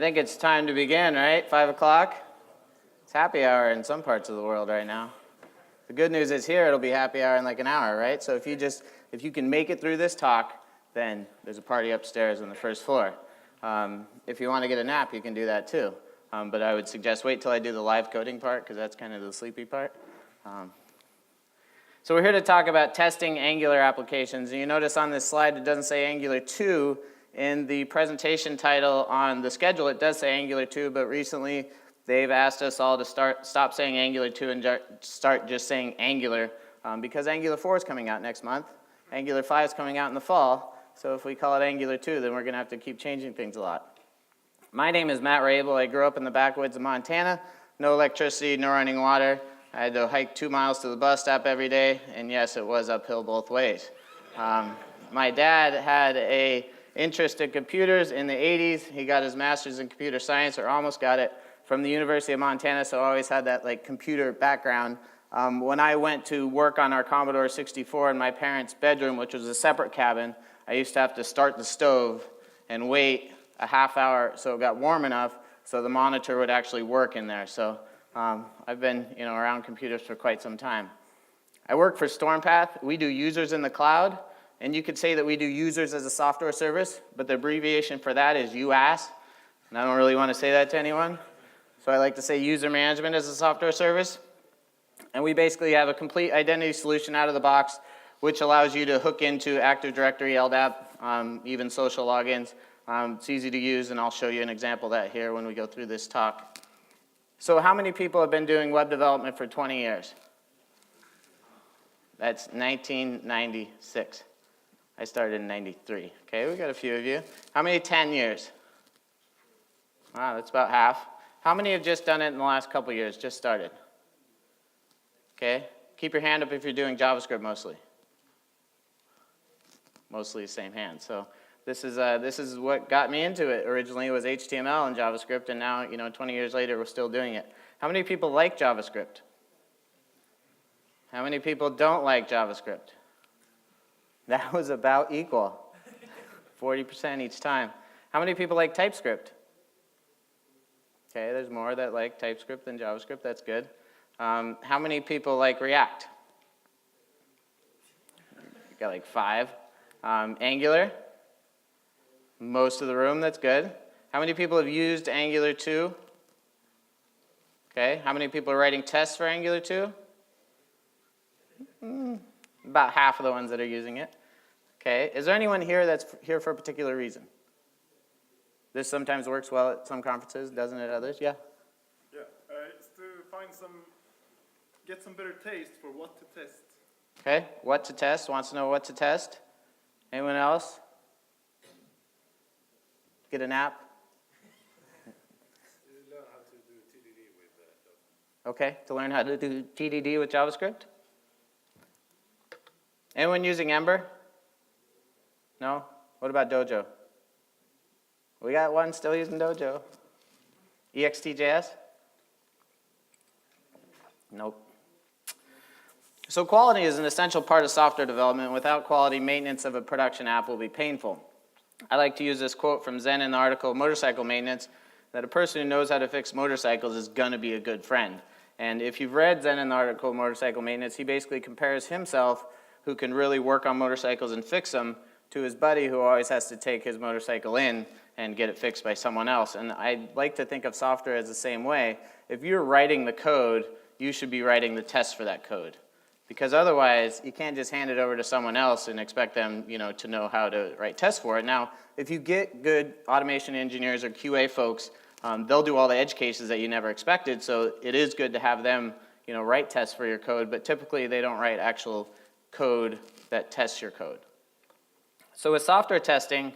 think it's time to begin, right? 5 o'clock? It's happy hour in some parts of the world right now. The good news is here it'll be happy hour in like an hour, right? So if you can make it through this talk, then there's a party upstairs on the first floor. If you want to get a nap, you can do that too. But I would suggest wait till I do the live coding part, because that's kind of the sleepy part. So we're here to talk about testing Angular applications. And you notice on this slide it doesn't say Angular 2. In the presentation title on the schedule, it does say Angular 2, but recently they've asked us all to stop saying Angular 2 and start just saying Angular, because Angular 4 is coming out next month. Angular 5 is coming out in the fall. So if we call it Angular 2, then we're going to have to keep changing things a lot. My name is Matt Raible. I grew up in the backwoods of Montana. No electricity, no running water. I had to hike 2 miles to the bus stop every day, and yes, it was uphill both ways. My dad had an interest in computers in the 80s. He got his master's in computer science, or almost got it, from the University of Montana, so I always had that computer background. When I went to work on our Commodore 64 in my parents' bedroom, which was a separate cabin, I used to have to start the stove and wait a half hour so it got warm enough so the monitor would actually work in there. So I've been around computers for quite some time. I work for Stormpath. We do users in the cloud, and you could say that we do users as a software service, but the abbreviation for that is UAS, and I don't really want to say that to anyone. So I like to say user management as a software service. And we basically have a complete identity solution out of the box, which allows you to hook into Active Directory, LDAP, even social logins. It's easy to use, and I'll show you an example of that here when we go through this talk. So how many people have been doing web development for 20 years? That's 1996. I started in 93. Okay, we got a few of you. How many 10 years? Wow, that's about half. How many have just done it in the last couple of years, just started? Okay, keep your hand up if you're doing JavaScript mostly. Mostly the same hand. So this is what got me into it. Originally it was HTML and JavaScript, and now 20 years later we're still doing it. How many people like JavaScript? How many people don't like JavaScript? That was about equal. 40% each time. How many people like TypeScript? Okay, there's more that like TypeScript than JavaScript. That's good. How many people like React? You got like 5. Angular? Most of the room, that's good. How many people have used Angular 2? Okay, how many people are writing tests for Angular 2? About half of the ones that are using it. Okay, is there anyone here that's here for a particular reason? This sometimes works well at some conferences, doesn't it at others? Yeah? Yeah, it's to get some better taste for what to test. Okay, what to test, wants to know what to test. Anyone else? Get a nap? Learn how to do TDD with JavaScript. Okay, to learn how to do TDD with JavaScript? Anyone using Ember? No? What about Dojo? We got one still using Dojo. EXTJS? Nope. So quality is an essential part of software development. Without quality, maintenance of a production app will be painful. I like to use this quote from Zen in the article Motorcycle Maintenance, that a person who knows how to fix motorcycles is going to be a good friend. And if you've read Zen in the article Motorcycle Maintenance, he basically compares himself, who can really work on motorcycles and fix them, to his buddy who always has to take his motorcycle in and get it fixed by someone else. And I like to think of software as the same way. If you're writing the code, you should be writing the tests for that code. Because otherwise, you can't just hand it over to someone else and expect them to know how to write tests for it. Now, if you get good automation engineers or QA folks, they'll do all the edge cases that you never expected. So it is good to have them write tests for your code, but typically they don't write actual code that tests your code. So with software testing,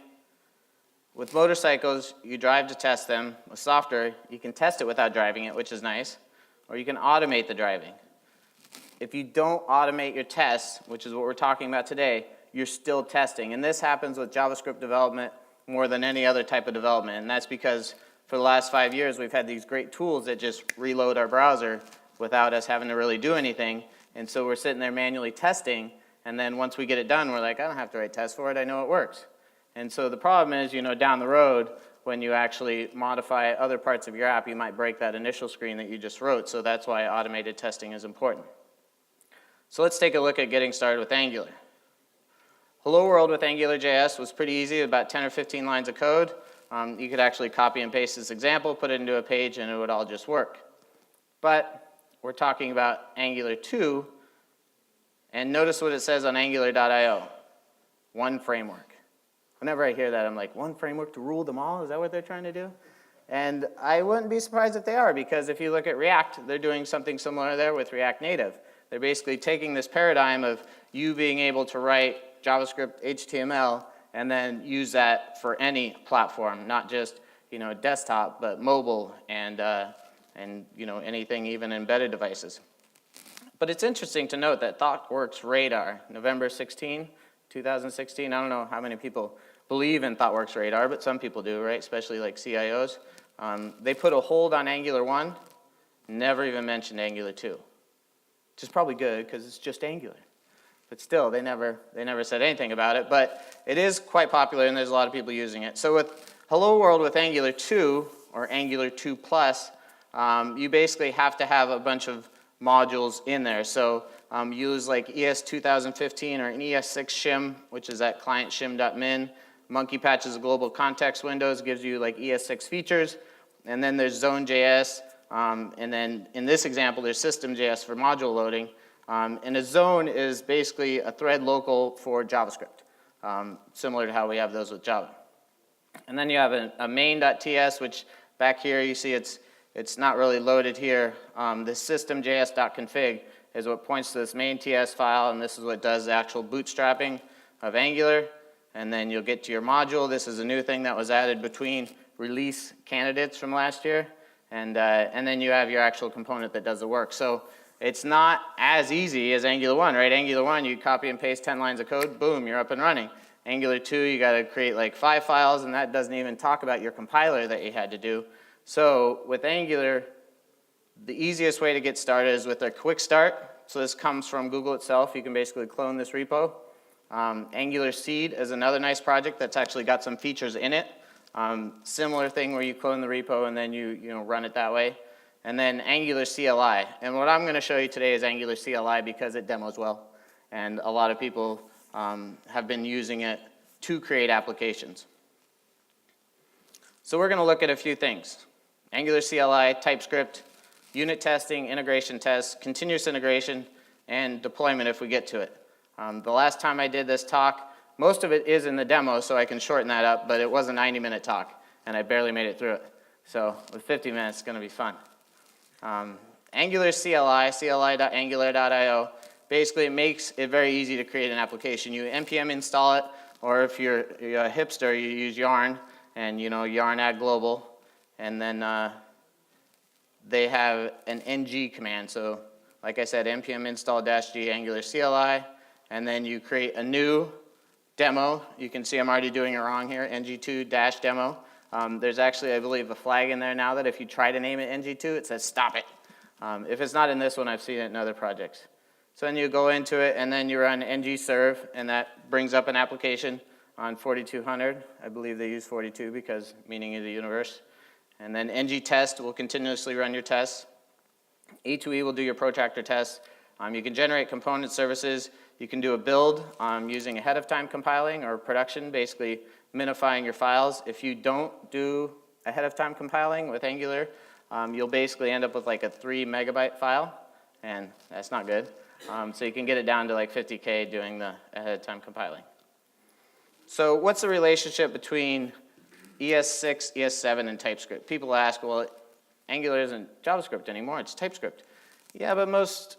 with motorcycles, you drive to test them. With software, you can test it without driving it, which is nice, or you can automate the driving. If you don't automate your tests, which is what we're talking about today, you're still testing. And this happens with JavaScript development more than any other type of development. And that's because for the last 5 years, we've had these great tools that just reload our browser without us having to really do anything. And so we're sitting there manually testing, and then once we get it done, we're like, I don't have to write tests for it, I know it works. And so the problem is, down the road, when you actually modify other parts of your app, you might break that initial screen that you just wrote. So that's why automated testing is important. So let's take a look at getting started with Angular. Hello World with AngularJS was pretty easy, about 10 or 15 lines of code. You could actually copy and paste this example, put it into a page, and it would all just work. But we're talking about Angular 2, and notice what it says on angular.io, one framework. Whenever I hear that, I'm like, one framework to rule them all? Is that what they're trying to do? And I wouldn't be surprised if they are, because if you look at React, they're doing something similar there with React Native. They're basically taking this paradigm of you being able to write JavaScript, HTML, and then use that for any platform, not just desktop, but mobile and anything, even embedded devices. But it's interesting to note that ThoughtWorks Radar, November 16, 2016, I don't know how many people believe in ThoughtWorks Radar, but some people do, right? Especially like CIOs. They put a hold on Angular 1, never even mentioned Angular 2, which is probably good because it's just Angular. But still, they never said anything about it. But it is quite popular, and there's a lot of people using it. So with Hello World with Angular 2, or Angular 2 Plus, you basically have to have a bunch of modules in there. So use like ES 2015 or an ES6 shim, which is at client shim.min. Monkey patches global context windows, gives you like ES6 features. And then there's Zone.js. And then in this example, there's System.js for module loading. And a zone is basically a thread local for JavaScript, similar to how we have those with Java. And then you have a main.ts, which back here you see it's not really loaded here. The system.js.config is what points to this main.ts file, and this is what does the actual bootstrapping of Angular. And then you'll get to your module. This is a new thing that was added between release candidates from last year. And then you have your actual component that does the work. So it's not as easy as Angular 1, right? Angular 1, you copy and paste 10 lines of code, boom, you're up and running. Angular 2, you got to create like 5 files, and that doesn't even talk about your compiler that you had to do. So with Angular, the easiest way to get started is with a quick start. So this comes from Google itself. You can basically clone this repo. Angular Seed is another nice project that's actually got some features in it. Similar thing where you clone the repo and then you run it that way. And then Angular CLI. And what I'm going to show you today is Angular CLI because it demos well. And a lot of people have been using it to create applications. So we're going to look at a few things. Angular CLI, TypeScript, unit testing, integration tests, continuous integration, and deployment if we get to it. The last time I did this talk, most of it is in the demo, so I can shorten that up, but it was a 90-minute talk, and I barely made it through it. So with 50 minutes, it's going to be fun. Angular CLI, cli.angular.io, basically it makes it very easy to create an application. You npm install it, or if you're a hipster, you use yarn, and yarn add global, and then they have an ng command. So like I said, npm install -g Angular CLI, and then you create a new demo. You can see I'm already doing it wrong here, ng2-demo. There's actually, I believe, a flag in there now that if you try to name it ng2, it says stop it. If it's not in this one, I've seen it in other projects. So then you go into it, and then you run ng-serve, and that brings up an application on 4200. I believe they use 42 because meaning of the universe. And then ng-test will continuously run your tests. E2E will do your protractor tests. You can generate component services. You can do a build using ahead of time compiling or production, basically minifying your files. If you don't do ahead of time compiling with Angular, you'll basically end up with like a 3 megabyte file, and that's not good. So you can get it down to like 50K doing the ahead of time compiling. So what's the relationship between ES6, ES7, and TypeScript? People ask, well, Angular isn't JavaScript anymore, it's TypeScript. Yeah, but most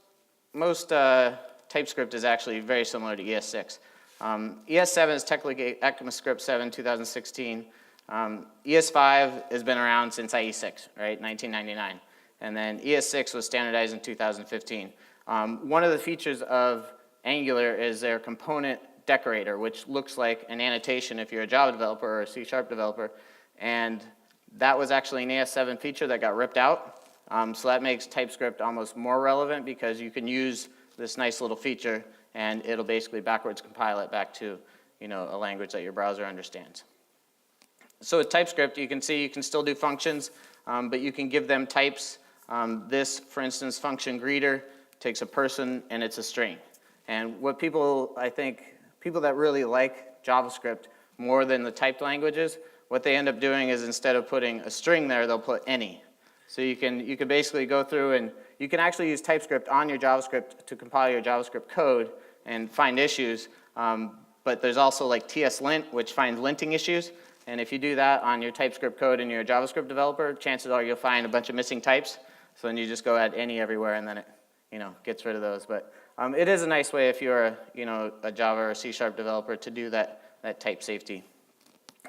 TypeScript is actually very similar to ES6. ES7 is technically ECMAScript 7, 2016. ES5 has been around since IE6, right, 1999. And then ES6 was standardized in 2015. One of the features of Angular is their component decorator, which looks like an annotation if you're a Java developer or a C# developer. And that was actually an ES7 feature that got ripped out. So that makes TypeScript almost more relevant because you can use this nice little feature and it'll basically backwards compile it back to a language that your browser understands. So with TypeScript, you can see you can still do functions, but you can give them types. This, for instance, function greeter takes a person and it's a string. And what people, I think, people that really like JavaScript more than the typed languages, what they end up doing is instead of putting a string there, they'll put any. So you can basically go through and you can actually use TypeScript on your JavaScript to compile your JavaScript code and find issues. But there's also like TSLint, which finds linting issues. And if you do that on your TypeScript code and you're a JavaScript developer, chances are you'll find a bunch of missing types. So then you just go add any everywhere and then it, gets rid of those. But it is a nice way if you're a Java or C# developer to do that type safety.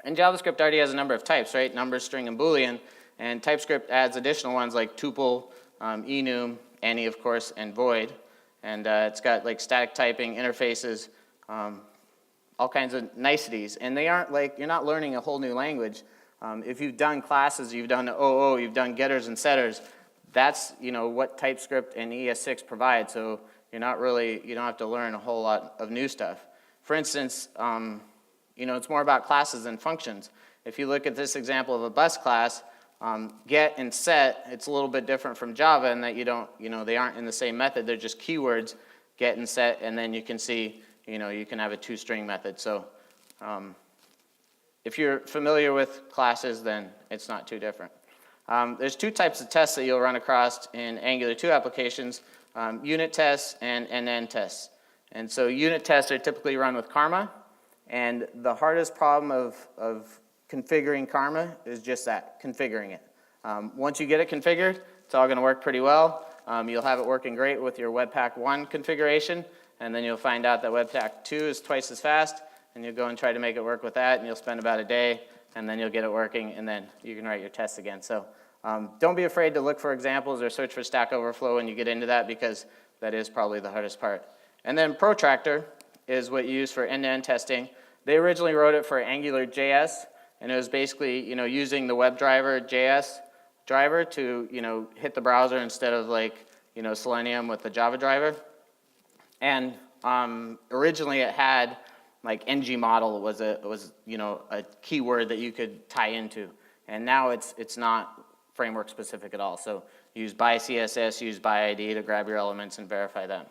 And JavaScript already has a number of types, right? Number, string, and Boolean. And TypeScript adds additional ones like tuple, enum, any of course, and void. And it's got like static typing, interfaces, all kinds of niceties. And they aren't like, you're not learning a whole new language. If you've done classes, you've done OO, you've done getters and setters, that's what TypeScript and ES6 provide. So you don't have to learn a whole lot of new stuff. For instance, it's more about classes than functions. If you look at this example of a bus class, get and set, it's a little bit different from Java in that they aren't in the same method. They're just keywords, get and set, and then you can see, you can have a toString method. So if you're familiar with classes, then it's not too different. There's two types of tests that you'll run across in Angular 2 applications, unit tests and end-to-end tests. And so unit tests are typically run with Karma, and the hardest problem of configuring Karma is just that, configuring it. Once you get it configured, it's all going to work pretty well. You'll have it working great with your Webpack 1 configuration, and then you'll find out that Webpack 2 is twice as fast, and you'll go and try to make it work with that, and you'll spend about a day, and then you'll get it working, and then you can write your tests again. So don't be afraid to look for examples or search for Stack Overflow when you get into that, because that is probably the hardest part. And then Protractor is what you use for end-to-end testing. They originally wrote it for AngularJS, and it was basically, using the WebDriver JS driver to, hit the browser instead of like, Selenium with the Java driver. And originally it had like ngModel was a keyword that you could tie into, and now it's not framework specific at all. So use by CSS, use by ID to grab your elements and verify them.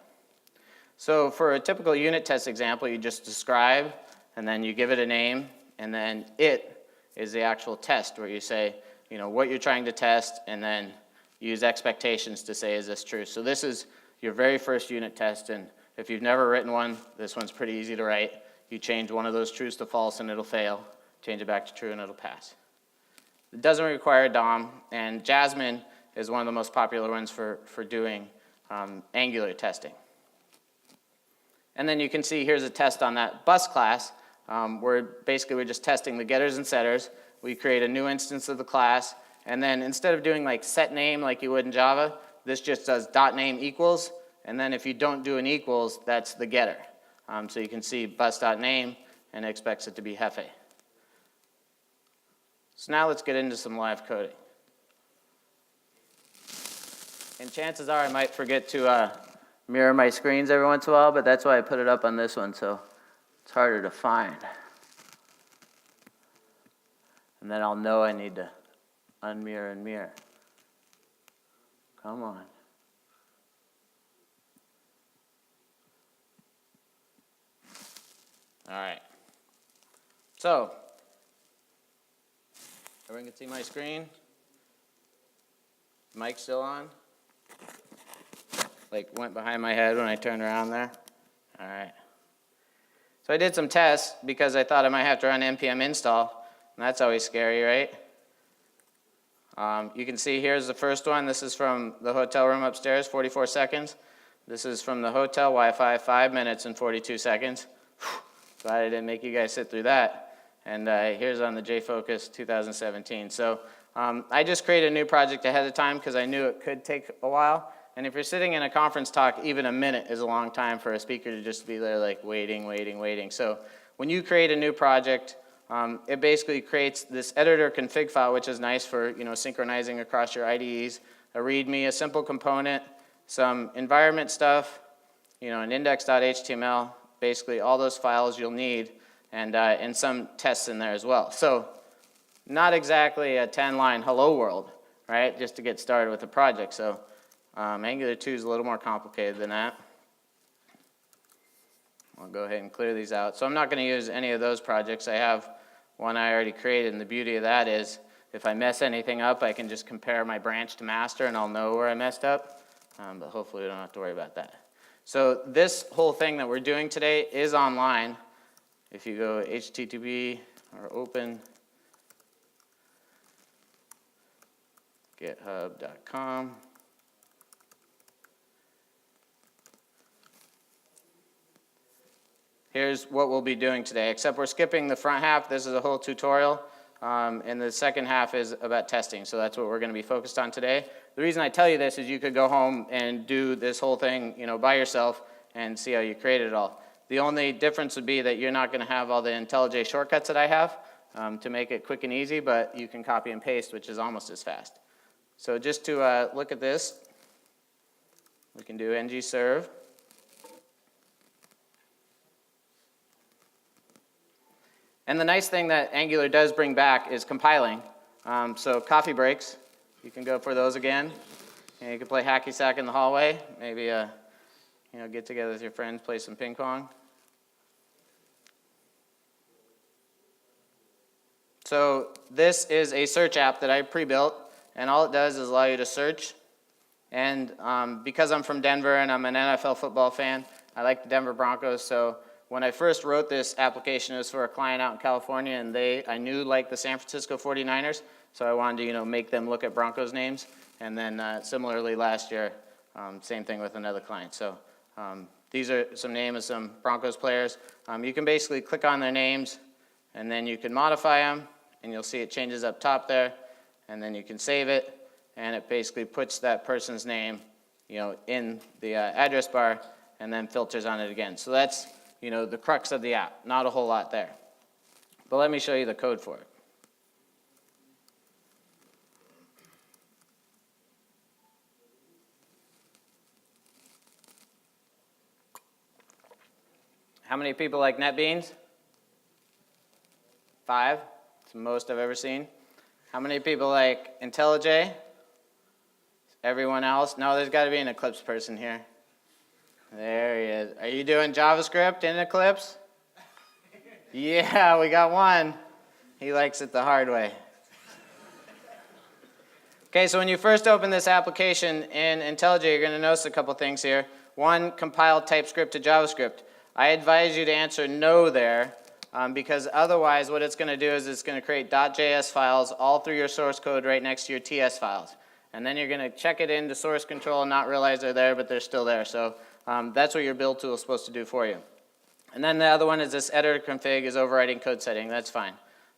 So for a typical unit test example, you just describe, and then you give it a name, and then it is the actual test where you say, what you're trying to test, and then use expectations to say, is this true? So this is your very first unit test, and if you've never written one, this one's pretty easy to write. You change one of those trues to false, and it'll fail. Change it back to true, and it'll pass. It doesn't require DOM, and Jasmine is one of the most popular ones for doing Angular testing. And then you can see here's a test on that bus class, where basically we're just testing the getters and setters. We create a new instance of the class, and then instead of doing like set name like you would in Java, this just does .name equals, and then if you don't do an equals, that's the getter. So you can see bus.name, and it expects it to be Hefe. So now let's get into some live coding. And chances are I might forget to mirror my screens every once in a while, but that's why I put it up on this one, so it's harder to find. And then I'll know I need to unmirror and mirror. Come on. All right. So, everyone can see my screen? Mic still on? Like went behind my head when I turned around there? All right. So I did some tests because I thought I might have to run npm install, and that's always scary, right? You can see here's the first one. This is from the hotel room upstairs, 44 seconds. This is from the hotel Wi-Fi, 5 minutes and 42 seconds. Glad I didn't make you guys sit through that. And here's on the JFocus 2017. So I just created a new project ahead of time because I knew it could take a while. And if you're sitting in a conference talk, even a minute is a long time for a speaker to just be there like waiting. So when you create a new project, it basically creates this editor config file, which is nice for synchronizing across your IDEs, a README, a simple component, some environment stuff, an index.html, basically all those files you'll need, and some tests in there as well. So not exactly a 10-line hello world, right? Just to get started with the project. So Angular 2 is a little more complicated than that. I'll go ahead and clear these out. So I'm not going to use any of those projects. I have one I already created, and the beauty of that is if I mess anything up, I can just compare my branch to master, and I'll know where I messed up. But hopefully we don't have to worry about that. So this whole thing that we're doing today is online. If you go HTTP or open github.com. Here's what we'll be doing today, except we're skipping the front half. This is a whole tutorial, and the second half is about testing, so that's what we're going to be focused on today. The reason I tell you this is you could go home and do this whole thing, by yourself and see how you created it all. The only difference would be that you're not going to have all the IntelliJ shortcuts that I have to make it quick and easy, but you can copy and paste, which is almost as fast. So just to look at this, we can do ng-serve. And the nice thing that Angular does bring back is compiling. So coffee breaks, you can go for those again. And you can play hacky sack in the hallway. Maybe get together with your friends, play some ping pong. So this is a search app that I pre-built, and all it does is allow you to search. And because I'm from Denver and I'm an NFL football fan, I like the Denver Broncos. So when I first wrote this application, it was for a client out in California, and I knew like the San Francisco 49ers, so I wanted to make them look at Broncos names. And then similarly last year, same thing with another client. So these are some names of some Broncos players. You can basically click on their names, and then you can modify them, and you'll see it changes up top there, and then you can save it, and it basically puts that person's name in the address bar, and then filters on it again. So that's the crux of the app. Not a whole lot there. But let me show you the code for it. How many people like NetBeans? 5. It's the most I've ever seen. How many people like IntelliJ? Everyone else? No, there's got to be an Eclipse person here. There he is. Are you doing JavaScript in Eclipse? Yeah, we got one. He likes it the hard way. Okay, so when you first open this application in IntelliJ, you're going to notice a couple things here. One, compile TypeScript to JavaScript. I advise you to answer no there, because otherwise what it's going to do is it's going to create .js files all through your source code right next to your TS files. And then you're going to check it into source control and not realize they're there, but they're still there. So that's what your build tool is supposed to do for you. And then the other one is this editor config is overriding code setting. That's fine.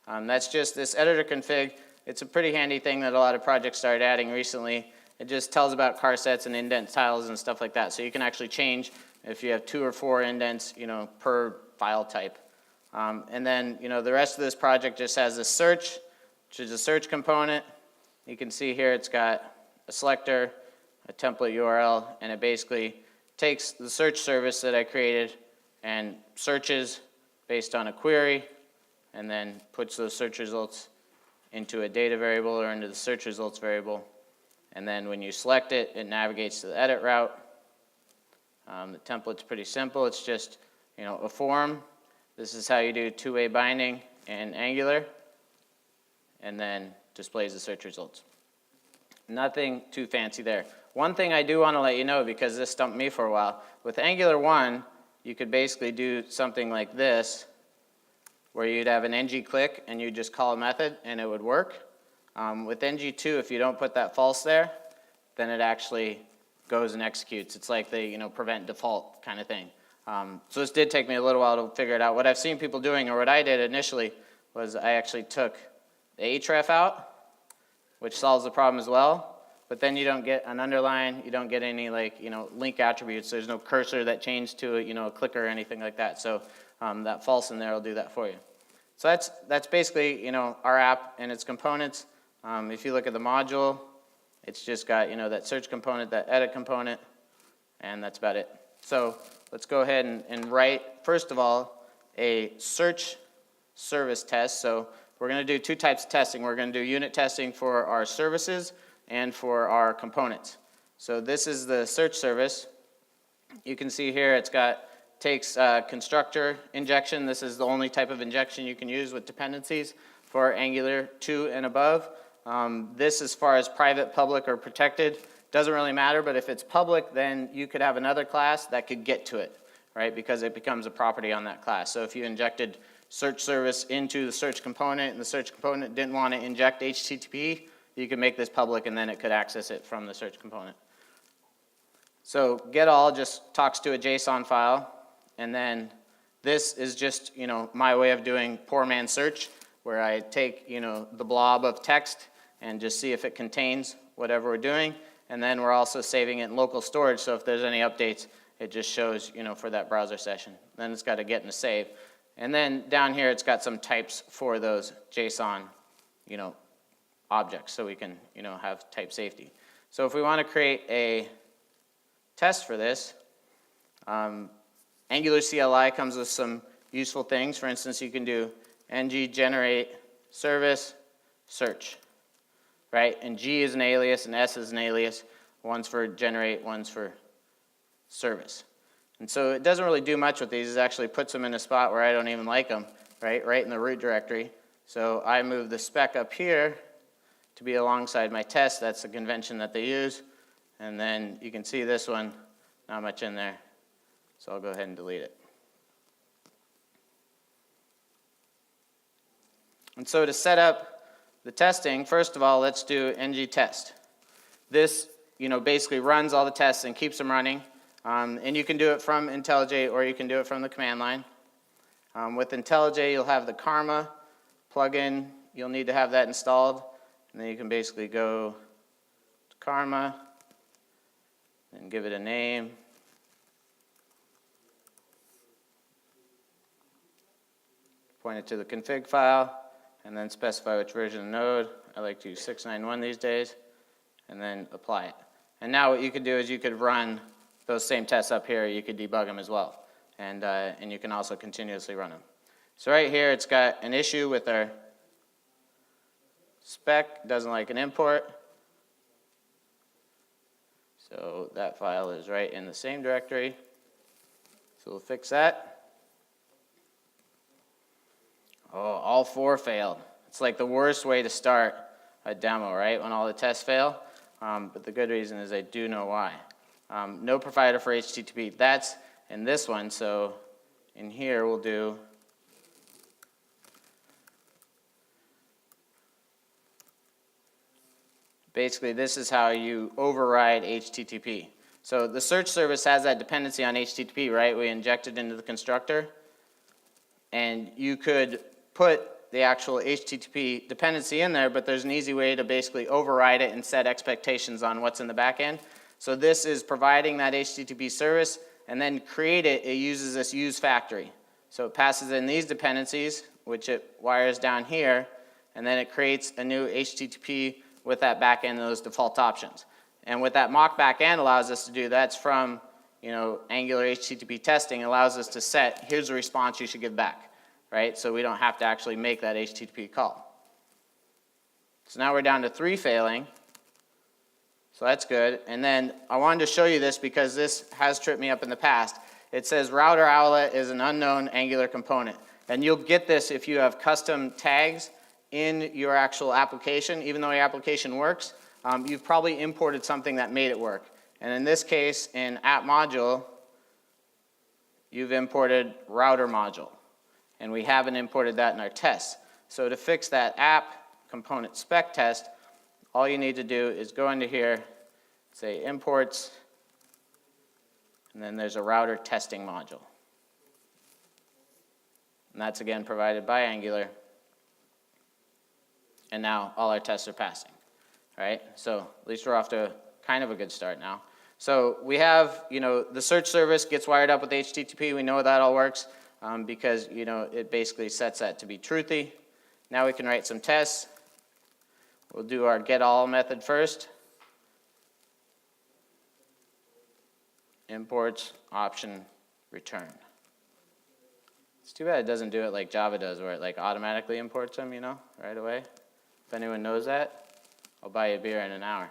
That's just this editor config. It's a pretty handy thing that a lot of projects started adding recently. It just tells about char sets and indent styles and stuff like that. So you can actually change if you have 2 or 4 indents, per file type. And then, the rest of this project just has a search, which is a search component. You can see here it's got a selector, a template URL, and it basically takes the search service that I created and searches based on a query, and then puts those search results into a data variable or into the search results variable. And then when you select it, it navigates to the edit route. The template's pretty simple. It's just, a form. This is how you do two-way binding in Angular, and then displays the search results. Nothing too fancy there. One thing I do want to let you know, because this stumped me for a while, with Angular 1, you could basically do something like this, where you'd have an ng-click and you'd just call a method and it would work. With ng2, if you don't put that false there, then it actually goes and executes. It's like the prevent default kind of thing. So this did take me a little while to figure it out. What I've seen people doing, or what I did initially, was I actually took the href out, which solves the problem as well. But then you don't get an underline, you don't get any link attributes. There's no cursor that changed to a clicker or anything like that. So that false in there will do that for you. So that's basically our app and its components. If you look at the module, it's just got that search component, that edit component, and that's about it. So let's go ahead and write, first of all, a search service test. So we're going to do two types of testing. We're going to do unit testing for our services and for our components. So this is the search service. You can see here takes constructor injection. This is the only type of injection you can use with dependencies for Angular 2 and above. This, as far as private, public, or protected, doesn't really matter, but if it's public, then you could have another class that could get to it, right? Because it becomes a property on that class. So if you injected search service into the search component and the search component didn't want to inject HTTP, you could make this public and then it could access it from the search component. So getAll just talks to a JSON file, and then this is just, my way of doing poor man search, where I take, the blob of text and just see if it contains whatever we're doing. And then we're also saving it in local storage, so if there's any updates, it just shows, for that browser session. Then it's got to get and a save. And then down here, it's got some types for those JSON, objects, so we can, have type safety. So if we want to create a test for this, Angular CLI comes with some useful things. For instance, you can do ng generate service search, right? And G is an alias and S is an alias. One's for generate, one's for service. And so it doesn't really do much with these. It actually puts them in a spot where I don't even like them, right in the root directory. So I move the spec up here to be alongside my test. That's the convention that they use. And then you can see this one, not much in there. So I'll go ahead and delete it. And so to set up the testing, first of all, let's do ng test. This, basically runs all the tests and keeps them running. And you can do it from IntelliJ or you can do it from the command line. With IntelliJ, you'll have the Karma plugin. You'll need to have that installed. And then you can basically go to Karma and give it a name. Point it to the config file, and then specify which version of Node. I like to use 691 these days, and then apply it. And now what you could do is you could run those same tests up here. You could debug them as well, and you can also continuously run them. So right here, it's got an issue with our spec. Doesn't like an import. So that file is right in the same directory. So we'll fix that. Oh, all four failed. It's like the worst way to start a demo, right? When all the tests fail. But the good reason is I do know why. No provider for HTTP. That's in this one. So in here we'll do basically this is how you override HTTP. So the search service has that dependency on HTTP, right? We inject it into the constructor. And you could put the actual HTTP dependency in there, but there's an easy way to basically override it and set expectations on what's in the back end. So this is providing that HTTP service, and then create it, it uses this use factory. So it passes in these dependencies, which it wires down here, and then it creates a new HTTP with that back end and those default options. And what that mock back end allows us to do, that's from Angular HTTP testing, allows us to set, here's the response you should give back. Right? So we don't have to actually make that HTTP call. So now we're down to 3 failing. So that's good. And then I wanted to show you this because this has tripped me up in the past. It says router outlet is an unknown Angular component. And you'll get this if you have custom tags in your actual application. Even though your application works, you've probably imported something that made it work. And in this case, in app module, you've imported router module. And we haven't imported that in our tests. So to fix that app component spec test, all you need to do is go into here, say imports, and then there's a router testing module. And that's again provided by Angular. And now all our tests are passing, right? So at least we're off to kind of a good start now. So we have, the search service gets wired up with HTTP. We know that all works. Because it basically sets that to be truthy. Now we can write some tests. We'll do our getAll method first. Imports, option, return. It's too bad it doesn't do it like Java does, where it like automatically imports them, right away. If anyone knows that, I'll buy you a beer in an hour.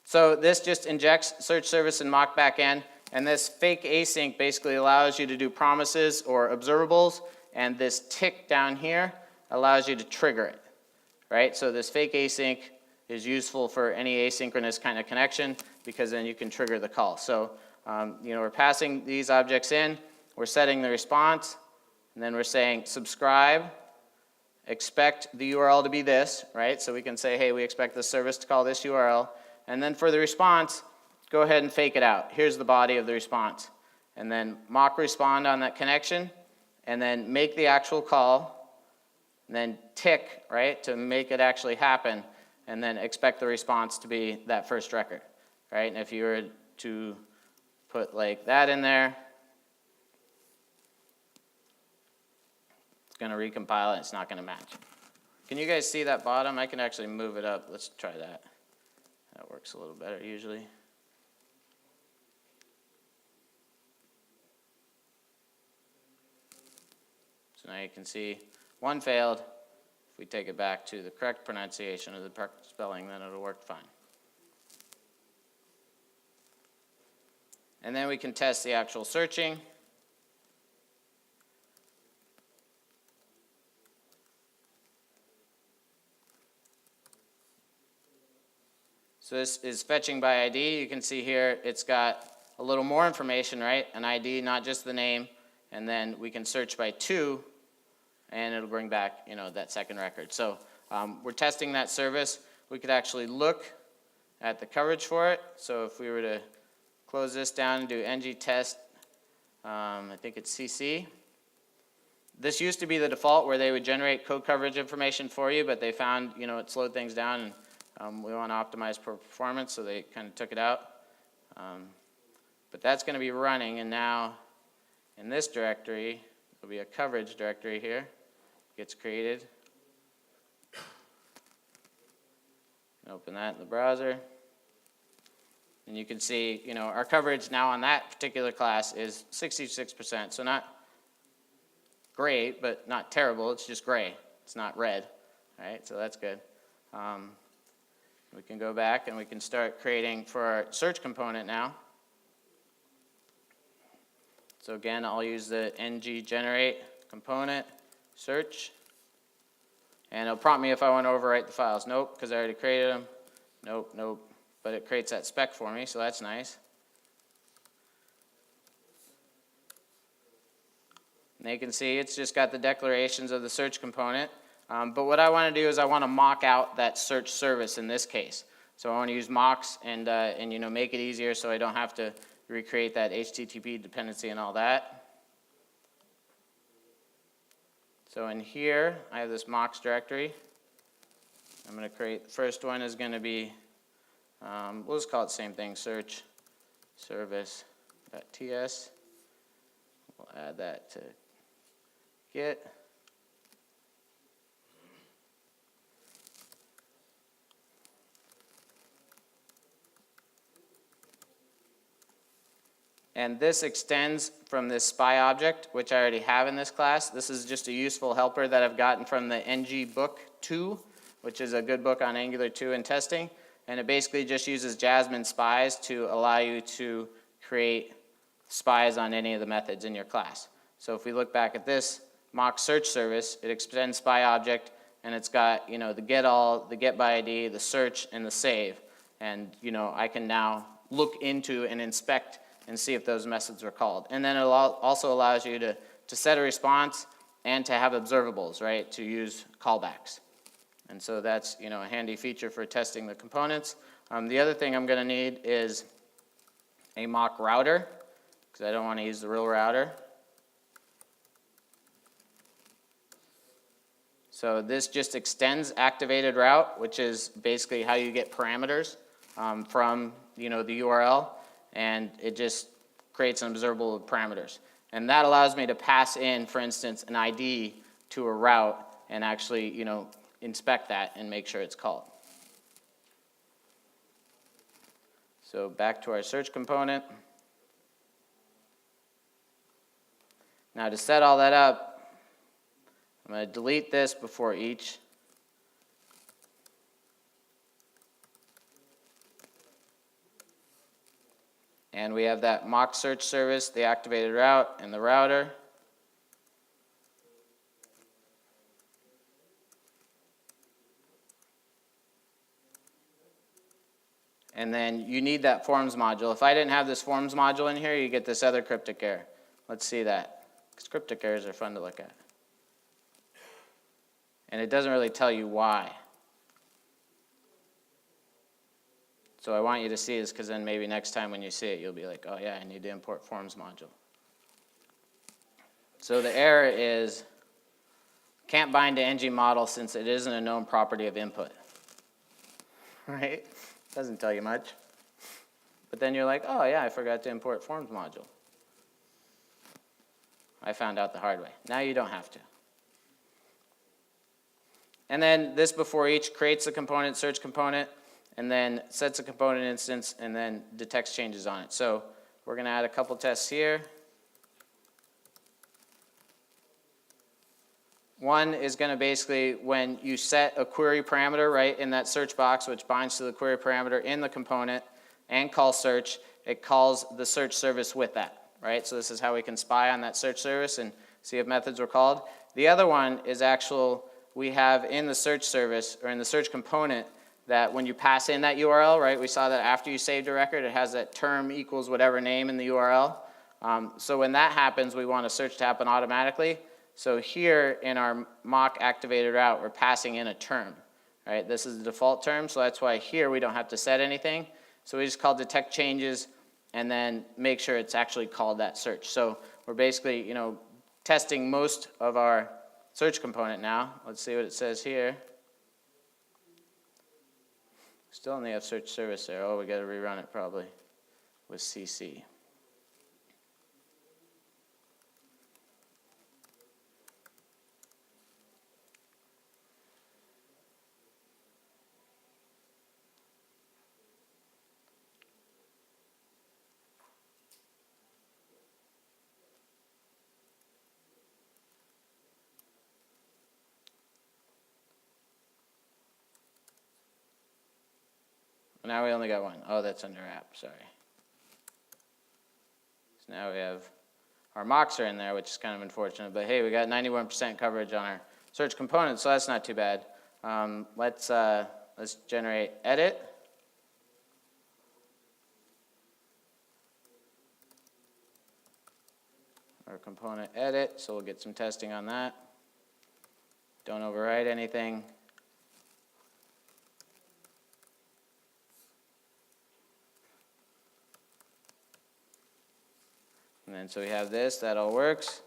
So this just injects search service and mock backend, and this fake async basically allows you to do promises or observables, and this tick down here allows you to trigger it, right? So this fake async is useful for any asynchronous kind of connection, because then you can trigger the call. So we're passing these objects in, we're setting the response, and then we're saying subscribe, expect the URL to be this, right? So we can say, hey, we expect the service to call this URL. And then for the response, go ahead and fake it out. Here's the body of the response. And then mock respond on that connection, and then make the actual call, and then tick, right, to make it actually happen, and then expect the response to be that first record, right? And if you were to put like that in there, it's going to recompile it, it's not going to match. Can you guys see that bottom? I can actually move it up. Let's try that. That works a little better usually. So now you can see one failed. If we take it back to the correct pronunciation of the correct spelling, then it'll work fine. And then we can test the actual searching. So this is fetching by ID. You can see here it's got a little more information, right? An ID, not just the name. And then we can search by 2, and it'll bring back, that second record. So we're testing that service. We could actually look at the coverage for it. So if we were to close this down and do ng test, I think it's CC. This used to be the default where they would generate code coverage information for you, but they found, it slowed things down, and we want to optimize performance, so they kind of took it out. But that's going to be running, and now in this directory, there'll be a coverage directory here. Gets created. Open that in the browser. And you can see, our coverage now on that particular class is 66%. So not great, but not terrible. It's just gray. It's not red. All right, so that's good. We can go back and we can start creating for our search component now. So again, I'll use the ng generate component search. And it'll prompt me if I want to overwrite the files. Nope, because I already created them. Nope, nope. But it creates that spec for me, so that's nice. And you can see it's just got the declarations of the search component. But what I want to do is I want to mock out that search service in this case. So I want to use mocks and make it easier so I don't have to recreate that HTTP dependency and all that. So in here, I have this mocks directory. I'm going to create, the first one is going to be, we'll just call it the same thing, search service.ts. We'll add that to Git. And this extends from this spy object, which I already have in this class. This is just a useful helper that I've gotten from the NG book 2, which is a good book on Angular 2 and testing. And it basically just uses Jasmine spies to allow you to create spies on any of the methods in your class. So if we look back at this mock search service, it extends spy object, and it's got the get all, the get by ID, the search, and the save. And I can now look into and inspect and see if those methods are called. And then it also allows you to set a response and to have observables, right, to use callbacks. And so that's a handy feature for testing the components. The other thing I'm going to need is a mock router, because I don't want to use the real router. So this just extends activated route, which is basically how you get parameters from the URL. And it just creates an observable with parameters. And that allows me to pass in, for instance, an ID to a route and actually, inspect that and make sure it's called. So back to our search component. Now to set all that up, I'm going to delete this before each. And we have that mock search service, the activated route, and the router. And then you need that forms module. If I didn't have this forms module in here, you get this other cryptic error. Let's see that. Because cryptic errors are fun to look at. And it doesn't really tell you why. So I want you to see this because then maybe next time when you see it, you'll be like, oh yeah, I need to import forms module. So the error is, can't bind to ng model since it isn't a known property of input. Right? Doesn't tell you much. But then you're like, oh yeah, I forgot to import forms module. I found out the hard way. Now you don't have to. And then this before each creates a component, search component, and then sets a component instance, and then detects changes on it. So we're going to add a couple tests here. One is going to basically, when you set a query parameter, right, in that search box, which binds to the query parameter in the component, and call search, it calls the search service with that, right? So this is how we can spy on that search service and see if methods were called. The other one is actual, we have in the search service, or in the search component, that when you pass in that URL, right, we saw that after you saved a record, it has that term equals whatever name in the URL. So when that happens, we want a search to happen automatically. So here in our mock activated route, we're passing in a term, right? This is the default term, so that's why here we don't have to set anything. So we just call detect changes and then make sure it's actually called that search. So we're basically, you know, testing most of our search component now. Let's see what it says here. Still only have search service there. Oh, we got to rerun it probably with CC. Now we only got one. Oh, that's under app, sorry. So now we have our mocks are in there, which is kind of unfortunate, but hey, we got 91% coverage on our search component, so that's not too bad. Let's generate edit. Our component edit, so we'll get some testing on that. Don't overwrite anything. And then so we have this, that all works.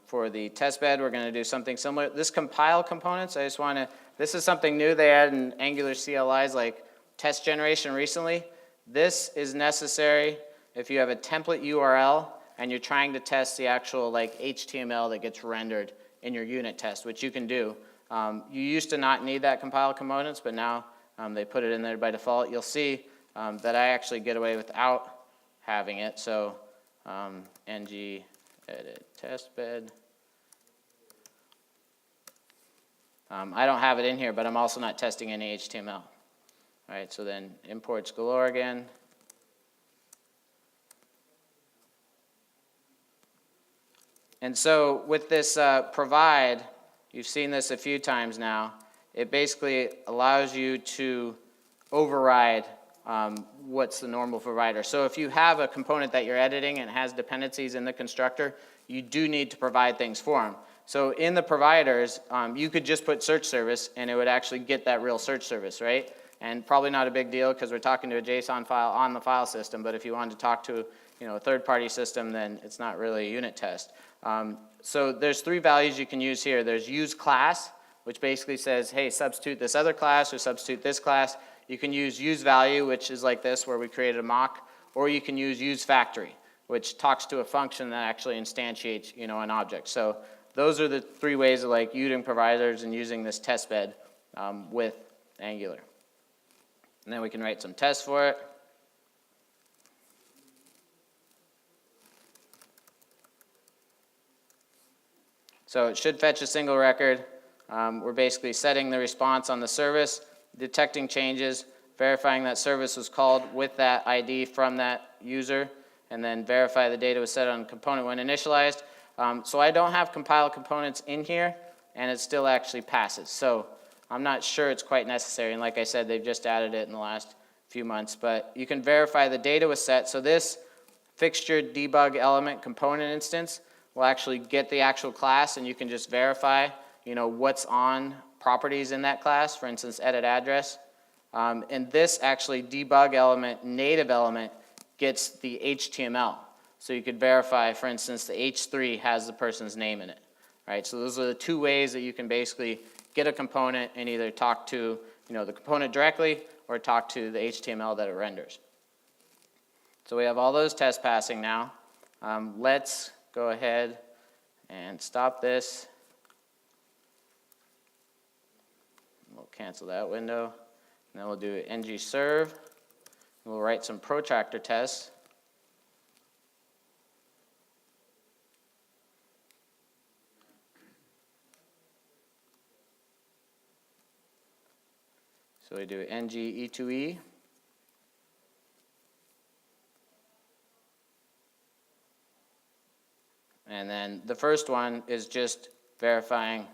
For the test bed, we're going to do something similar. This compile components, I just want to, this is something new they added in Angular CLIs like test generation recently. This is necessary if you have a template URL and you're trying to test the actual like HTML that gets rendered in your unit test, which you can do. You used to not need that compile components, but now they put it in there by default. You'll see that I actually get away without having it. So ng edit test bed. I don't have it in here, but I'm also not testing any HTML. All right, so then imports galore again. And so with this provide, you've seen this a few times now, it basically allows you to override what's the normal provider. So if you have a component that you're editing and has dependencies in the constructor, you do need to provide things for them. So in the providers, you could just put search service and it would actually get that real search service, right? And probably not a big deal because we're talking to a JSON file on the file system, but if you wanted to talk to a third-party system, then it's not really a unit test. So there's three values you can use here. There's use class, which basically says, hey, substitute this other class or substitute this class. You can use value, which is like this, where we created a mock, or you can use factory, which talks to a function that actually instantiates, an object. So those are the three ways of like using providers and using this test bed with Angular. And then we can write some tests for it. So it should fetch a single record. We're basically setting the response on the service, detecting changes, verifying that service was called with that ID from that user, and then verify the data was set on component when initialized. So I don't have compile components in here, and it still actually passes. So I'm not sure it's quite necessary, and like I said, they've just added it in the last few months, but you can verify the data was set. So this fixture debug element component instance will actually get the actual class, and you can just verify, what's on properties in that class, for instance, edit address. And this actually debug element, native element, gets the HTML. So you could verify, for instance, the H3 has the person's name in it, right? So those are the two ways that you can basically get a component and either talk to, the component directly or talk to the HTML that it renders. So we have all those tests passing now. Let's go ahead and stop this. We'll cancel that window. And then we'll do ng serve. We'll write some protractor tests. So we do ng e2e. And then the first one is just verifying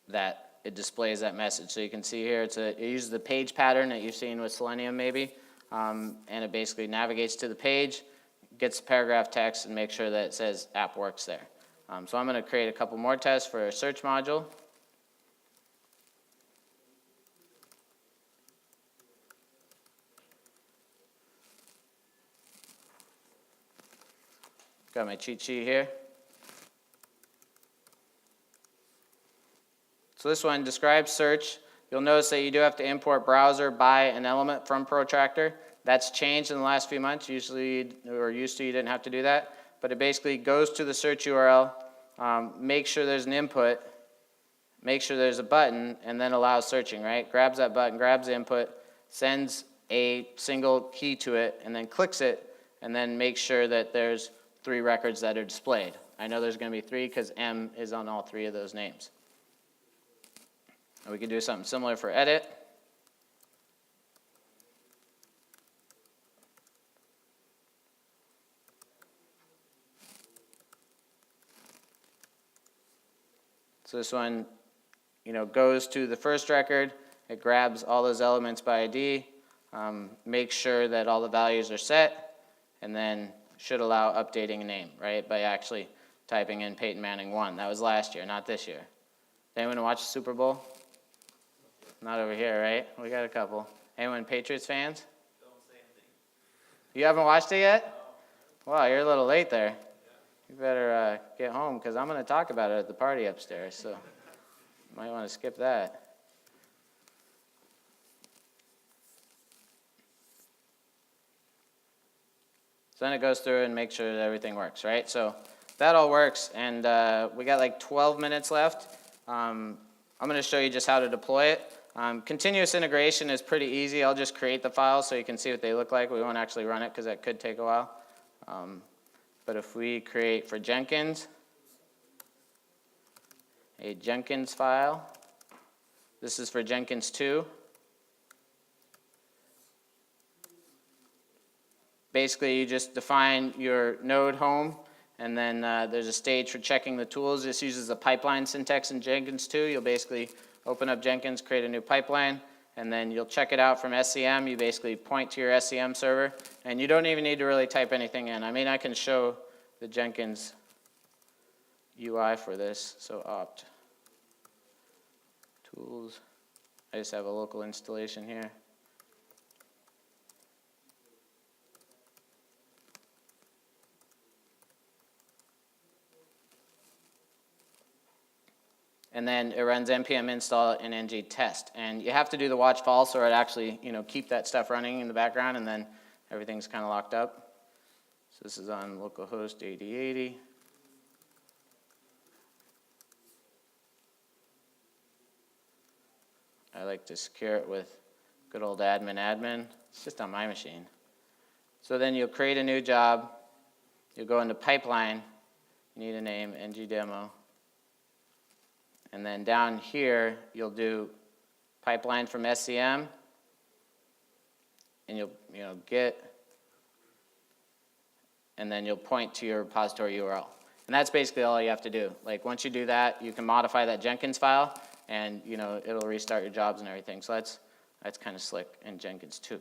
that it displays that message. So you can see here, it uses the page pattern that you've seen with Selenium maybe, and it basically navigates to the page, gets the paragraph text, and makes sure that it says app works there. So I'm going to create a couple more tests for a search module. Got my cheat sheet here. So this one describes search. You'll notice that you do have to import browser by an element from protractor. That's changed in the last few months. Usually, or used to, you didn't have to do that. But it basically goes to the search URL, makes sure there's an input, makes sure there's a button, and then allows searching, right? Grabs that button, grabs the input, sends a single key to it, and then clicks it, and then makes sure that there's 3 records that are displayed. I know there's going to be 3 because M is on all 3 of those names. And we can do something similar for edit. So this one, goes to the first record. It grabs all those elements by ID, makes sure that all the values are set, and then should allow updating a name, right, by actually typing in Peyton Manning 1. That was last year, not this year. Anyone watch the Super Bowl? Not over here, right? We got a couple. Anyone Patriots fans? Don't say anything. You haven't watched it yet? Wow, you're a little late there. You better get home because I'm going to talk about it at the party upstairs, so you might want to skip that. So then it goes through and makes sure that everything works, right? So that all works, and we got like 12 minutes left. I'm going to show you just how to deploy it. Continuous integration is pretty easy. I'll just create the files so you can see what they look like. We won't actually run it because that could take a while. But if we create for Jenkins, a Jenkins file, this is for Jenkins 2. Basically, you just define your node home, and then there's a stage for checking the tools. This uses the pipeline syntax in Jenkins 2. You'll basically open up Jenkins, create a new pipeline, and then you'll check it out from SCM. You basically point to your SCM server, and you don't even need to really type anything in. I mean, I can show the Jenkins UI for this. So opt tools. I just have a local installation here. And then it runs npm install and ng test. And you have to do the watch false or it actually, keep that stuff running in the background, and then everything's kind of locked up. So this is on localhost 8080. I like to secure it with good old admin. It's just on my machine. So then you'll create a new job. You'll go into pipeline, need a name, ng demo. And then down here, you'll do pipeline from SCM, and you'll git, and then you'll point to your repository URL. And that's basically all you have to do. Like once you do that, you can modify that Jenkins file, and it'll restart your jobs and everything. So that's kind of slick in Jenkins too.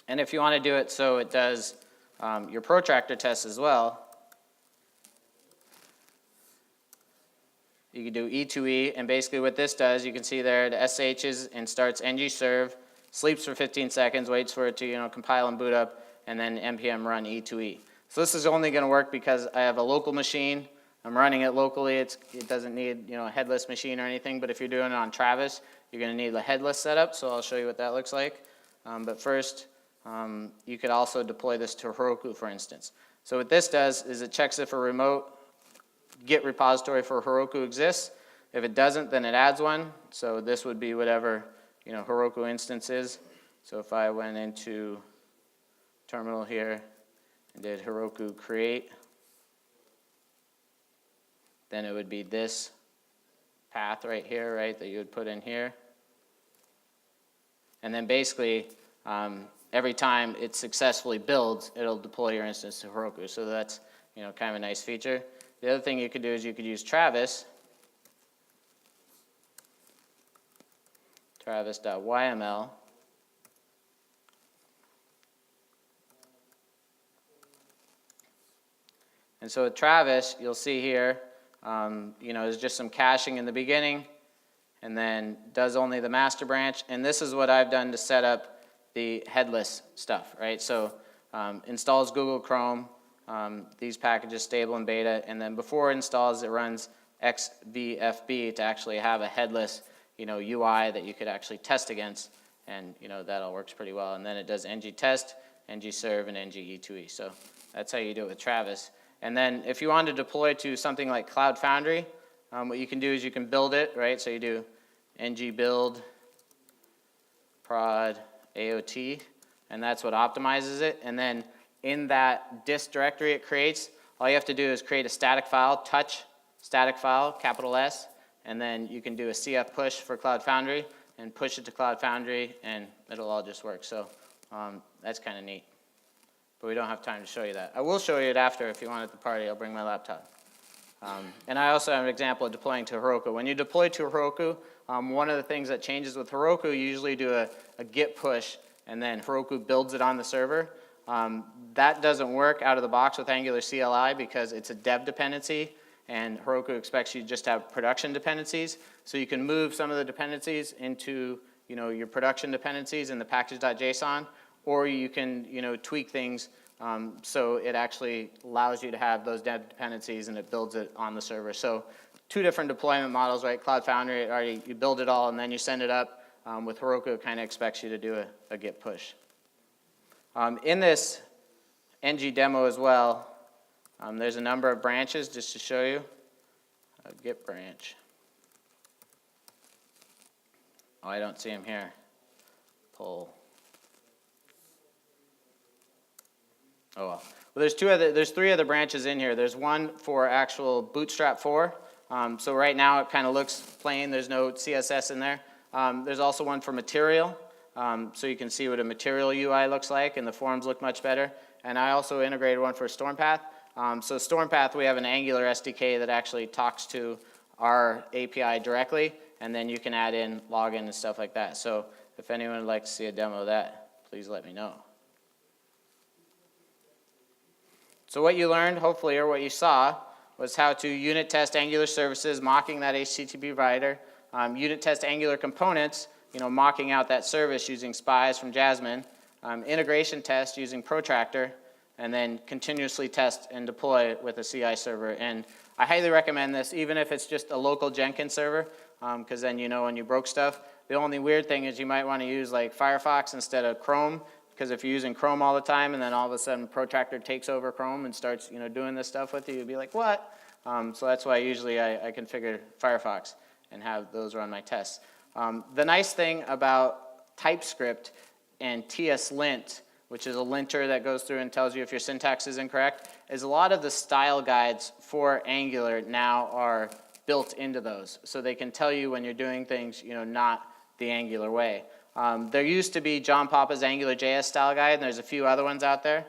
And if you want to do it so it does your protractor tests as well, you can do E2E, and basically what this does, you can see there, it SHs and starts ng-serve, sleeps for 15 seconds, waits for it to compile and boot up, and then npm run E2E. So this is only going to work because I have a local machine. I'm running it locally. It doesn't need a headless machine or anything, but if you're doing it on Travis, you're going to need the headless setup, so I'll show you what that looks like. But first, you could also deploy this to Heroku, for instance. So what this does is it checks if a remote Git repository for Heroku exists. If it doesn't, then it adds one. So this would be whatever Heroku instance is. So if I went into terminal here and did Heroku create, then it would be this path right here, right, that you would put in here. And then basically, every time it successfully builds, it'll deploy your instance to Heroku. So that's kind of a nice feature. The other thing you could do is you could use Travis, travis.yml, and so with Travis, you'll see here, there's just some caching in the beginning, and then does only the master branch, and this is what I've done to set up the headless stuff, right? So installs Google Chrome, these packages stable in beta, and then before it installs, it runs xvfb to actually have a headless UI that you could actually test against, and that all works pretty well. And then it does ng-test, ng-serve, and ng-e2e. So that's how you do it with Travis. And then if you want to deploy to something like Cloud Foundry, what you can do is you can build it, right? So you do ng-build prod AOT, and that's what optimizes it. And then in that dist directory it creates, all you have to do is create a static file, touch static file, capital S, and then you can do a CF push for Cloud Foundry and push it to Cloud Foundry, and it'll all just work. So that's kind of neat. But we don't have time to show you that. I will show you it after if you want at the party. I'll bring my laptop. And I also have an example of deploying to Heroku. When you deploy to Heroku, one of the things that changes with Heroku, you usually do a git push, and then Heroku builds it on the server. That doesn't work out of the box with Angular CLI because it's a dev dependency, and Heroku expects you just to have production dependencies. So you can move some of the dependencies into your production dependencies in the package.json, or you can tweak things so it actually allows you to have those dev dependencies and it builds it on the server. So two different deployment models, right? Cloud Foundry, you build it all and then you send it up. With Heroku, it kind of expects you to do a git push. In this ng demo as well, there's a number of branches just to show you. A git branch. Oh, I don't see them here. Pull. Oh well. Well, there's three other branches in here. There's one for actual Bootstrap 4. So right now it kind of looks plain. There's no CSS in there. There's also one for Material. So you can see what a Material UI looks like, and the forms look much better. And I also integrated one for Stormpath. So Stormpath, we have an Angular SDK that actually talks to our API directly, and then you can add in login and stuff like that. So if anyone would like to see a demo of that, please let me know. So what you learned, hopefully, or what you saw, was how to unit test Angular services, mocking that HTTP provider, unit test Angular components, mocking out that service using spies from Jasmine, integration test using Protractor, and then continuously test and deploy with a CI server. And I highly recommend this, even if it's just a local Jenkins server, because then when you broke stuff. The only weird thing is you might want to use like Firefox instead of Chrome, because if you're using Chrome all the time and then all of a sudden Protractor takes over Chrome and starts doing this stuff with you, you'd be like, what? So that's why usually I configure Firefox and have those run my tests. The nice thing about TypeScript and TSLint which is a linter that goes through and tells you if your syntax is incorrect, is a lot of the style guides for Angular now are built into those. So they can tell you when you're doing things, not the Angular way. There used to be John Papa's AngularJS style guide, and there's a few other ones out there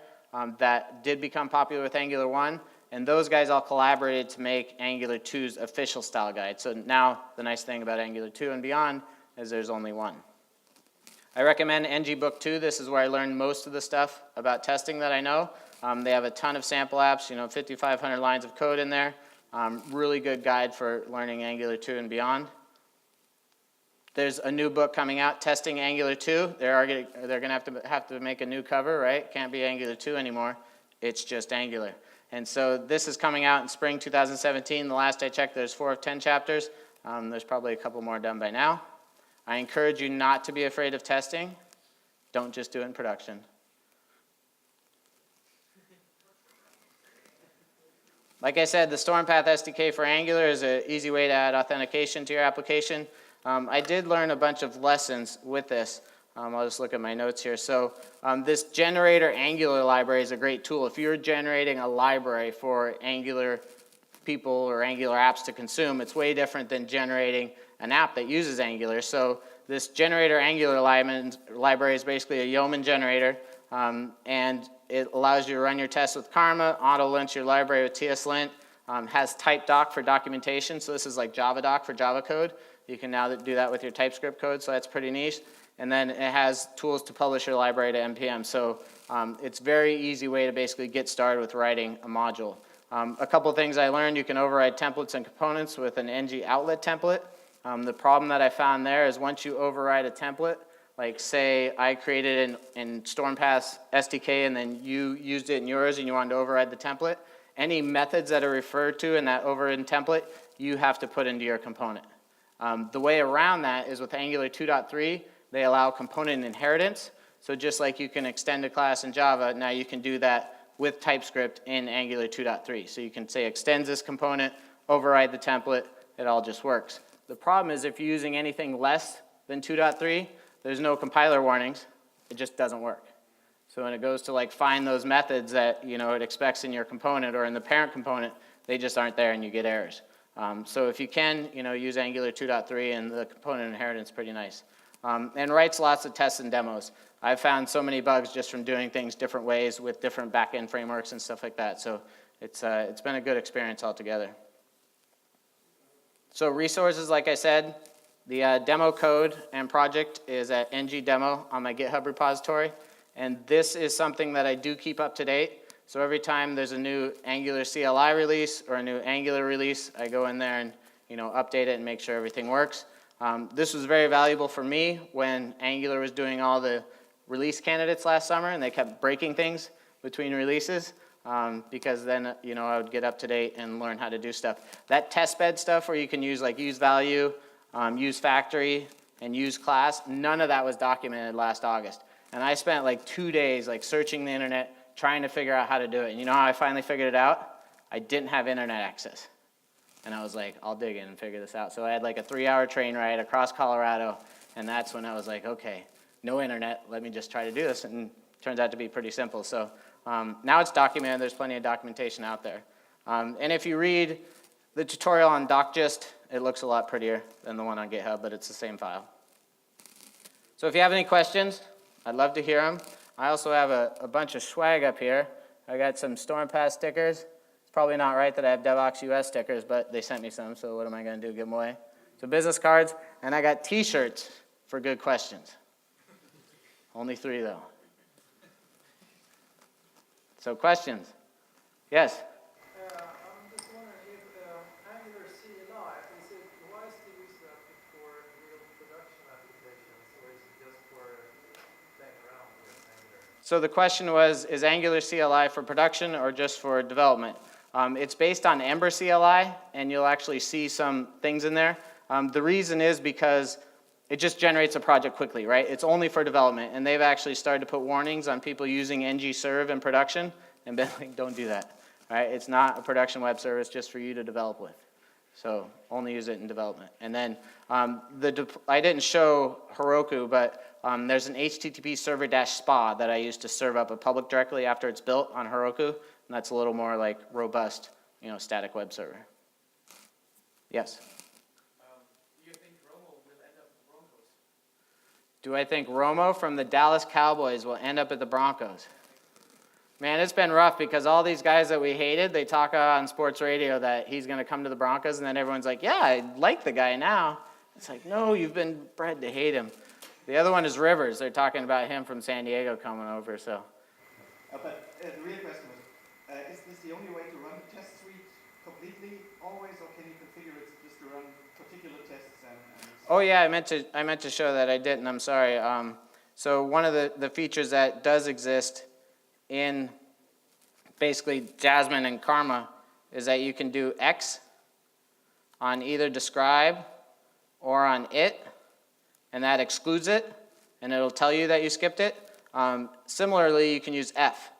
that did become popular with Angular 1, and those guys all collaborated to make Angular 2's official style guide. So now the nice thing about Angular 2 and beyond is there's only one. I recommend NG Book 2. This is where I learned most of the stuff about testing that I know. They have a ton of sample apps, 5,500 lines of code in there. Really good guide for learning Angular 2 and beyond. There's a new book coming out, Testing Angular 2. They're going to have to make a new cover, right? Can't be Angular 2 anymore. It's just Angular. And so this is coming out in spring 2017. The last I checked, there's 4 of 10 chapters. There's probably a couple more done by now. I encourage you not to be afraid of testing. Don't just do it in production. Like I said, the Stormpath SDK for Angular is an easy way to add authentication to your application. I did learn a bunch of lessons with this. I'll just look at my notes here. So this generator Angular library is a great tool. If you're generating a library for Angular people or Angular apps to consume, it's way different than generating an app that uses Angular. So this generator Angular library is basically a Yeoman generator, and it allows you to run your tests with Karma, auto-lint your library with TSLint, has TypeDoc for documentation. So this is like JavaDoc for Java code. You can now do that with your TypeScript code, so that's pretty niche. And then it has tools to publish your library to NPM. So it's a very easy way to basically get started with writing a module. A couple things I learned: you can override templates and components with an ng outlet template. The problem that I found there is once you override a template, like say I created in Stormpath's SDK and then you used it in yours and you wanted to override the template, any methods that are referred to in that overridden template, you have to put into your component. The way around that is with Angular 2.3, they allow component inheritance. So just like you can extend a class in Java, now you can do that with TypeScript in Angular 2.3. So you can say extends this component, override the template, it all just works. The problem is if you're using anything less than 2.3, there's no compiler warnings. It just doesn't work. So when it goes to like find those methods that it expects in your component or in the parent component, they just aren't there and you get errors. So if you can, use Angular 2.3 and the component inheritance is pretty nice. And writes lots of tests and demos. I've found so many bugs just from doing things different ways with different back-end frameworks and stuff like that. So it's been a good experience altogether. So resources, like I said, the demo code and project is at ngdemo on my GitHub repository. And this is something that I do keep up to date. So every time there's a new Angular CLI release or a new Angular release, I go in there and update it and make sure everything works. This was very valuable for me when Angular was doing all the release candidates last summer and they kept breaking things between releases. Because then I would get up to date and learn how to do stuff. That testbed stuff where you can use like use value, use factory, and use class, none of that was documented last August. And I spent like 2 days like searching the internet, trying to figure out how to do it. And you know how I finally figured it out? I didn't have internet access. And I was like, I'll dig in and figure this out. So I had like a 3-hour train ride across Colorado, and that's when I was like, okay, no internet, let me just try to do this. And it turns out to be pretty simple. So now it's documented. There's plenty of documentation out there. And if you read the tutorial on DocGist, it looks a lot prettier than the one on GitHub, but it's the same file. So if you have any questions, I'd love to hear them. I also have a bunch of swag up here. I got some Stormpath stickers. It's probably not right that I have DevOps US stickers, but they sent me some, so what am I going to do, give them away? So business cards, and I got T-shirts for good questions. Only 3, though. So questions? Yes? I'm just wondering if Angular CLI, is it wise to use that for real production applications, or is it just for playing around with Angular? So the question was, is Angular CLI for production or just for development? It's based on Ember CLI, and you'll actually see some things in there. The reason is because it just generates a project quickly, right? It's only for development, and they've actually started to put warnings on people using ng-serve in production, and been like, don't do that, right? It's not a production web service just for you to develop with. So only use it in development. And then I didn't show Heroku, but there's an HTTP server-spa that I use to serve up a public directly after it's built on Heroku, and that's a little more like robust, static web server. Yes? Do you think Romo will end up with Broncos? Do I think Romo from the Dallas Cowboys will end up at the Broncos? Man, it's been rough because all these guys that we hated, they talk on sports radio that he's going to come to the Broncos, and then everyone's like, yeah, I like the guy now. It's like, no, you've been bred to hate him. The other one is Rivers. They're talking about him from San Diego coming over, so. But the real question was, is this the only way to run the test suite completely always, or can you configure it just to run particular tests and Oh yeah, I meant to show that. I didn't. I'm sorry. So one of the features that does exist in basically Jasmine and Karma is that you can do X on either describe or on it, and that excludes it, and it'll tell you that you skipped it. Similarly, you can use F,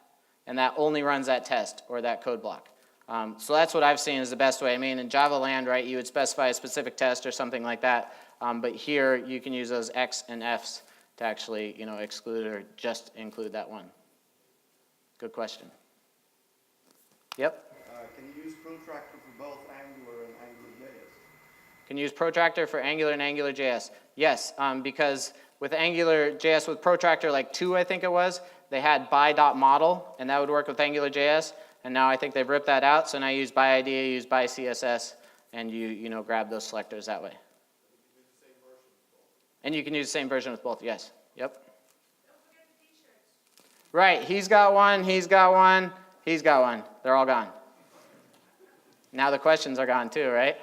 and that only runs that test or that code block. So that's what I've seen is the best way. I mean, in Java land, right, you would specify a specific test or something like that, but here you can use those X and Fs to actually, exclude or just include that one. Good question. Yep. can you use Protractor for both Angular and AngularJS? Can you use Protractor for Angular and AngularJS? Yes, because with AngularJS, with Protractor like 2, I think it was, they had by.model, and that would work with AngularJS, and now I think they've ripped that out, so now you use by IDEA, you use by CSS, and you grab those selectors that way. And you can use the same version with both, yes. Yep. Don't forget the t-shirts. Right, he's got one, he's got one, he's got one. They're all gone. Now the questions are gone too, right?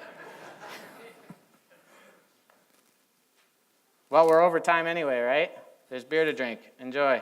Well, we're over time anyway, right? There's beer to drink. Enjoy.